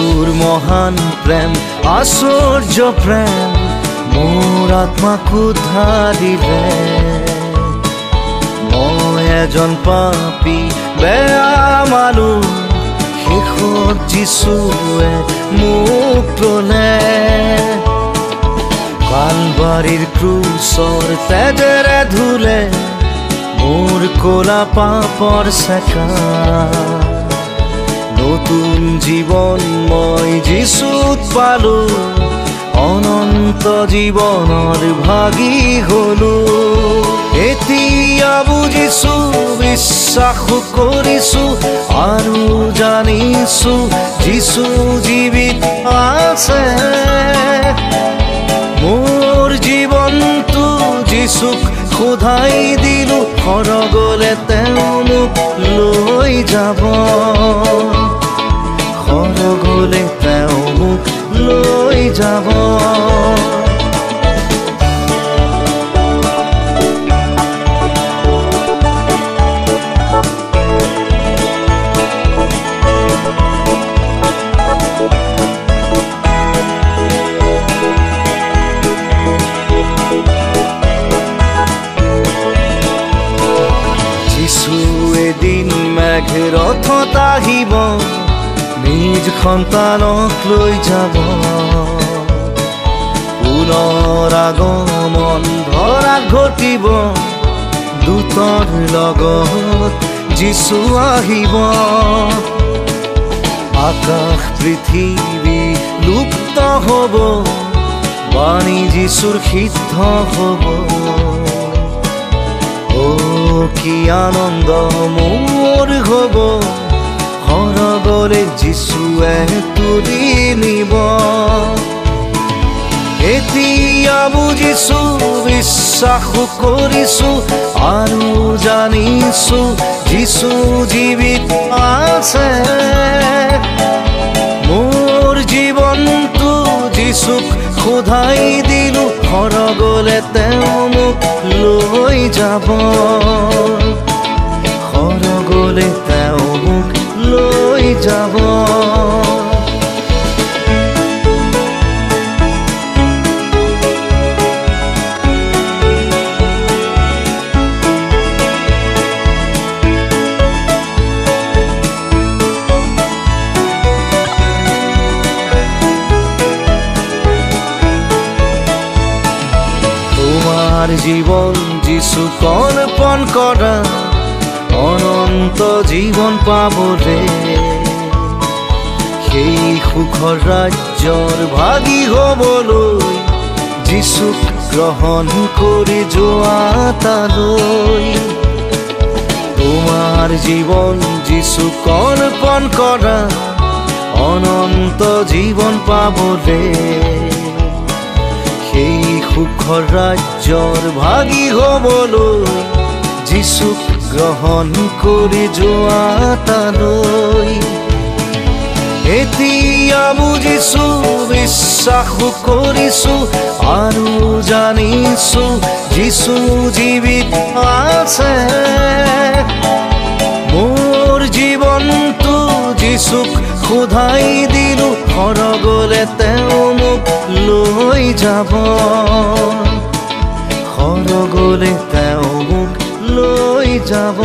যিশুৰ মহান প্ৰেম আশ্চৰ্য প্ৰেম মোৰ আত্মাক উদ্ধাৰিলে মই এজন পাপী বেয়া মানুহ শেষত যিশুৱে মোক ল'লে কালবাৰীৰ ক্ৰুচৰ তেজেৰে ধুলে মোৰ ক'লা পাপৰ চেকা নতুন জীৱন মই যিশুত পালো অনন্ত জীৱনৰ ভাগী হলো এতিয়া বুজিছো বিশ্বাস কৰিছো আৰু জানিছো যিশু জীৱিত আছে মোৰ জীৱনটো যিশুক খোধাই দিলো সৰগলে তেওঁ মোক লৈ যাব সৰগলে তেওঁ মোক লৈ যাব এদিন মেঘৰথত আহিব নিজ সন্তানক লৈ যাব পুনৰ আগমন ধৰা ঘটিব দূতৰ লগত যিশু আহিব আকাশ পৃথিৱী লুপ্ত হ'ব বাণী যিশুৰ সিদ্ধ হ'ব কি আনন্দ মোৰ হ'ব সৰগলে যিশুৱে তুলি নিব এতিয়া বুজিছো বিশ্বাস কৰিছো আৰু জানিছো যিশু জীৱিত আছে মোৰ জীৱনটো যিশুক খোধাই দিলো সৰগলে তেওঁ মোক লৈ যাব সৰগলে তেওঁ মোক লৈ যাব জীবন যিশুক অৰ্পণ কৰা অনন্ত জীৱন পাবলে সেই সুখৰ ৰাজ্যৰ ভাগী হ'বলৈ যিশুক গ্ৰহণ কৰি যোৱা তালৈ তোমাৰ জীৱন যিশুক অৰ্পণ কৰা অনন্ত জীৱন পাবলে সেই সুখৰ ৰাজ্যৰ ভাগী হ'বলৈ যিশুক গ্ৰহণ কৰি যোৱা তালৈ এতিয়া বুজিছো বিশ্বাস কৰিছো আৰু জানিছো যিশু জীৱিত আছে মোৰ জীৱনটো যিশুক খোধাই দিলো সৰগলে তেওঁ মোক লৈ যাব সৰগলে তেওঁ মোক লৈ যাব